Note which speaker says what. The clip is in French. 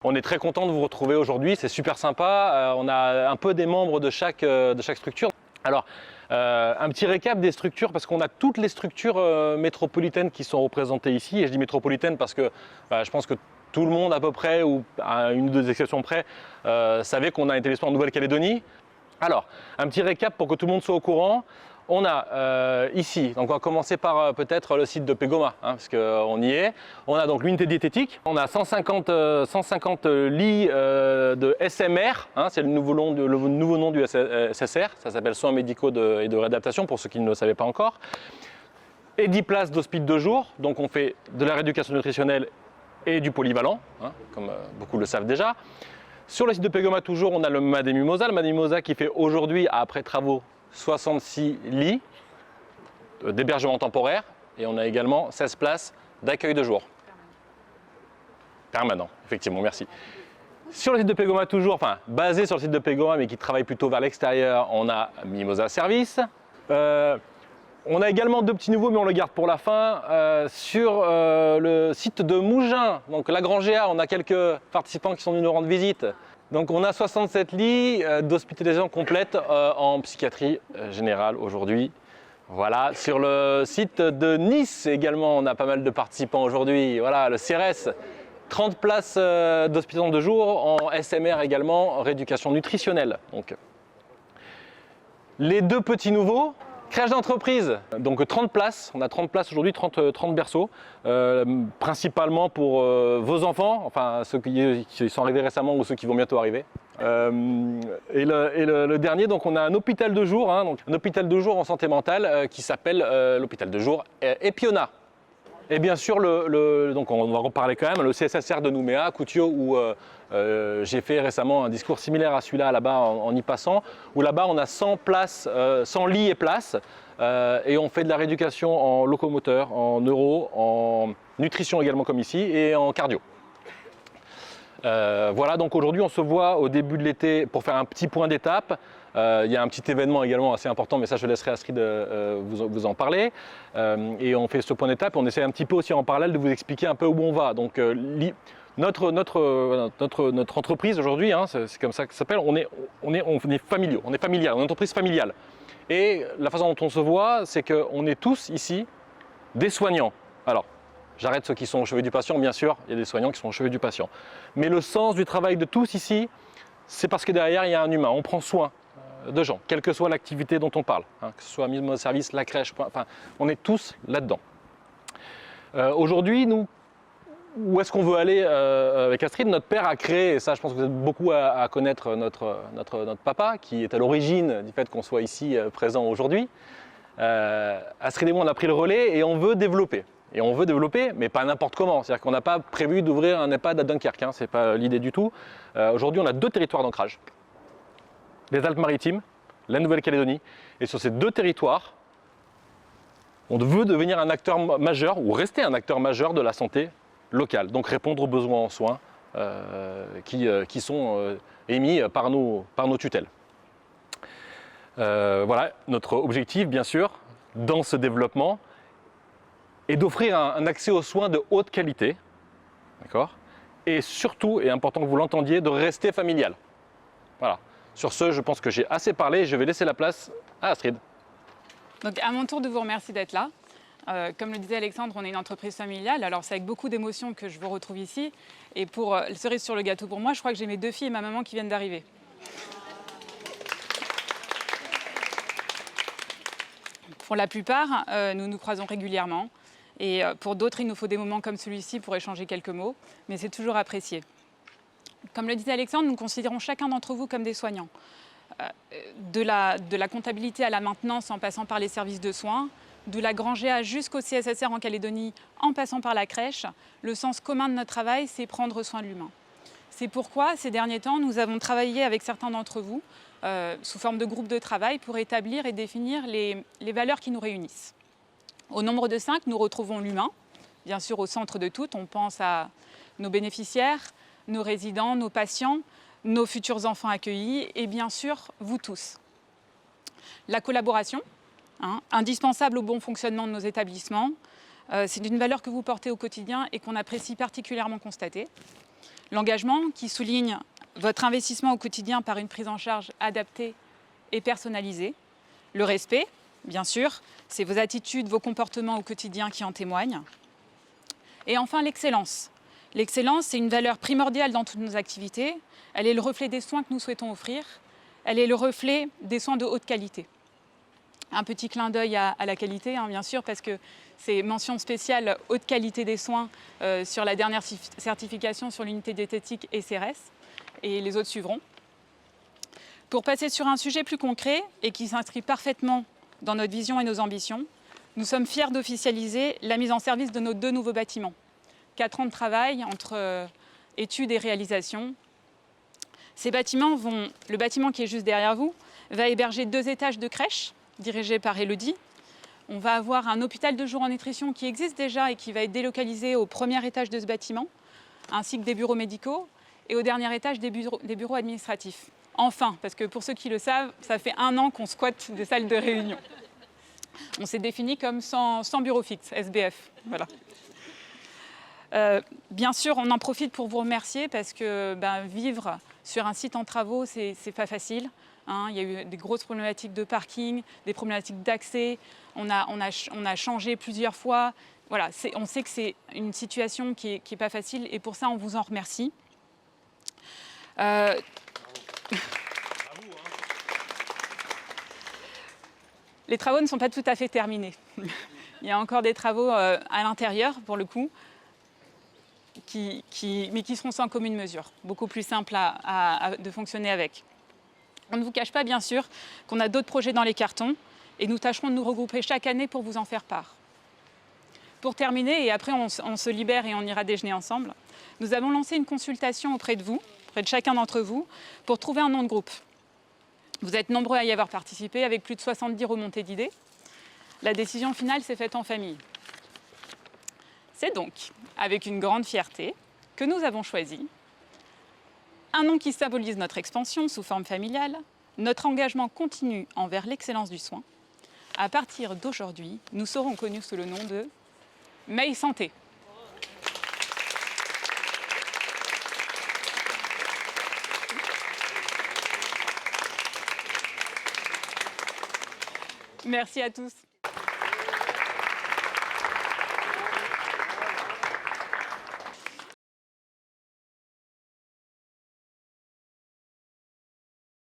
Speaker 1: On est très content de vous retrouver aujourd'hui, c'est super sympa. On a un peu des membres de chaque structure. Alors, un petit récap des structures, parce qu'on a toutes les structures métropolitaines qui sont représentées ici. Et je dis métropolitaines parce que je pense que tout le monde à peu près, ou à une ou deux exceptions près, savait qu'on a un établissement en Nouvelle-Calédonie. Alors, un petit récap pour que tout le monde soit au courant. On a ici, donc on va commencer par peut-être le site de Pegoma, parce qu'on y est. On a donc l'unité diététique, on a 150 lits de SMR, c'est le nouveau nom du SSR, ça s'appelle soins médicaux et de réadaptation pour ceux qui ne le savaient pas encore. Et 10 places d'hospice de jour, donc on fait de la rééducation nutritionnelle et du polyvalent, comme beaucoup le savent déjà. Sur le site de Pegoma toujours, on a le MAD Mimosa, qui fait aujourd'hui, après travaux, 66 lits d'hébergement temporaire et on a également 16 places d'accueil de jour. Permanent, effectivement, merci. Sur le site de Pegoma toujours, enfin basé sur le site de Pegoma mais qui travaille plutôt vers l'extérieur, on a Mimosa Service. On a également deux petits nouveaux mais on le garde pour la fin. Sur le site de Mougins, donc la Grangéa, on a quelques participants qui sont venus nous rendre visite. Donc on a 67 lits d'hospitalisation complète en psychiatrie générale aujourd'hui. Voilà, sur le site de Nice également, on a pas mal de participants aujourd'hui. Voilà, le CRS, 30 places d'hospitalisation de jour en SMR également, rééducation nutritionnelle. Donc, les deux petits nouveaux. Crèche d'entreprise, donc 30 places, on a 30 places aujourd'hui, 30 berceaux, principalement pour vos enfants, enfin ceux qui sont arrivés récemment ou ceux qui vont bientôt arriver. Et le dernier, donc on a un hôpital de jour, donc un hôpital de jour en santé mentale qui s'appelle l'hôpital de jour Epiona. Et bien sûr, donc on va reparler quand même, le CSSR de Nouméa, à Koutio, où j'ai fait récemment un discours similaire à celui-là là-bas en y passant, où là-bas on a 100 places, 100 lits et places, et on fait de la rééducation en locomoteur, en neuro, en nutrition également comme ici, et en cardio. Voilà, donc aujourd'hui on se voit au début de l'été pour faire un petit point d'étape. Il y a un petit événement également assez important, mais ça je laisserai Astrid vous en parler. Et on fait ce point d'étape et on essaie un petit peu aussi en parallèle de vous expliquer un peu où on va. Donc notre entreprise aujourd'hui, c'est comme ça que ça s'appelle, on est familial, on est une entreprise familiale. Et la façon dont on se voit, c'est qu'on est tous ici des soignants. Alors, j'arrête ceux qui sont au chevet du patient, bien sûr, il y a des soignants qui sont au chevet du patient. Mais le sens du travail de tous ici, c'est parce que derrière, il y a un humain. On prend soin de gens, quelle que soit l'activité dont on parle, que ce soit mise en service, la crèche, enfin, on est tous là-dedans. Aujourd'hui, nous, où est-ce qu'on veut aller avec Astrid? Notre père a créé, et ça je pense que vous êtes beaucoup à connaître notre papa, qui est à l'origine du fait qu'on soit ici présent aujourd'hui. Astrid et moi, on a pris le relais et on veut développer. Et on veut développer, mais pas n'importe comment. C'est-à-dire qu'on n'a pas prévu d'ouvrir un EHPAD à Dunkerque, ce n'est pas l'idée du tout. Aujourd'hui, on a deux territoires d'ancrage. Les Alpes-Maritimes, la Nouvelle-Calédonie. Et sur ces deux territoires, on veut devenir un acteur majeur, ou rester un acteur majeur de la santé locale. Donc répondre aux besoins en soins qui sont émis par nos tutelles. Voilà, notre objectif, bien sûr, dans ce développement, est d'offrir un accès aux soins de haute qualité, d'accord, et surtout, et important que vous l'entendiez, de rester familial. Voilà. Sur ce, je pense que j'ai assez parlé, je vais laisser la place à Astrid.
Speaker 2: Donc à mon tour de vous remercier d'être là. Comme le disait Alexandre, on est une entreprise familiale, alors c'est avec beaucoup d'émotion que je vous retrouve ici. Et pour le cerise sur le gâteau pour moi, je crois que j'ai mes deux filles et ma maman qui viennent d'arriver. Pour la plupart, nous nous croisons régulièrement. Et pour d'autres, il nous faut des moments comme celui-ci pour échanger quelques mots, mais c'est toujours apprécié. Comme le disait Alexandre, nous considérons chacun d'entre vous comme des soignants. De la comptabilité à la maintenance en passant par les services de soins, de la Grangéa jusqu'au CSSR en Calédonie en passant par la crèche, le sens commun de notre travail, c'est prendre soin de l'humain. C'est pourquoi, ces derniers temps, nous avons travaillé avec certains d'entre vous, sous forme de groupes de travail, pour établir et définir les valeurs qui nous réunissent. Au nombre de 5, nous retrouvons l'humain, bien sûr au centre de tout. On pense à nos bénéficiaires, nos résidents, nos patients, nos futurs enfants accueillis et bien sûr, vous tous. La collaboration, indispensable au bon fonctionnement de nos établissements. C'est une valeur que vous portez au quotidien et qu'on apprécie particulièrement constater. L'engagement qui souligne votre investissement au quotidien par une prise en charge adaptée et personnalisée. Le respect, bien sûr, c'est vos attitudes, vos comportements au quotidien qui en témoignent. Et enfin, l'excellence. L'excellence, c'est une valeur primordiale dans toutes nos activités. Elle est le reflet des soins que nous souhaitons offrir. Elle est le reflet des soins de haute qualité. Un petit clin d'œil à la qualité, bien sûr, parce que c'est mention spéciale haute qualité des soins sur la dernière certification sur l'unité diététique et CRS, et les autres suivront. Pour passer sur un sujet plus concret et qui s'inscrit parfaitement dans notre vision et nos ambitions, nous sommes fiers d'officialiser la mise en service de nos 2 nouveaux bâtiments. 4 ans de travail entre études et réalisations. Ces bâtiments le bâtiment qui est juste derrière vous va héberger 2 étages de crèche dirigés par Élodie. On va avoir un hôpital de jour en nutrition qui existe déjà et qui va être délocalisé au premier étage de ce bâtiment, ainsi que des bureaux médicaux et au dernier étage des bureaux administratifs. Enfin, parce que pour ceux qui le savent, ça fait 1 an qu'on squatte des salles de réunion. On s'est défini comme sans bureau fixe, SBF. Voilà. Bien sûr, on en profite pour vous remercier parce que vivre sur un site en travaux, c'est pas facile. Il y a eu des grosses problématiques de parking, des problématiques d'accès. On a changé plusieurs fois. Voilà, on sait que c'est une situation qui est pas facile et pour ça, on vous en remercie. Les travaux ne sont pas tout à fait terminés. Il y a encore des travaux à l'intérieur, pour le coup, mais qui seront sans commune mesure, beaucoup plus simples de fonctionner avec. On ne vous cache pas, bien sûr, qu'on a d'autres projets dans les cartons et nous tâcherons de nous regrouper chaque année pour vous en faire part. Pour terminer, et après on se libère et on ira déjeuner ensemble, nous avons lancé une consultation auprès de vous, auprès de chacun d'entre vous, pour trouver un nom de groupe. Vous êtes nombreux à y avoir participé, avec plus de 70 remontées d'idées. La décision finale s'est faite en famille. C'est donc avec une grande fierté que nous avons choisi un nom qui symbolise notre expansion sous forme familiale, notre engagement continu envers l'excellence du soin. À partir d'aujourd'hui, nous serons connus sous le nom de May Santé. Merci à tous.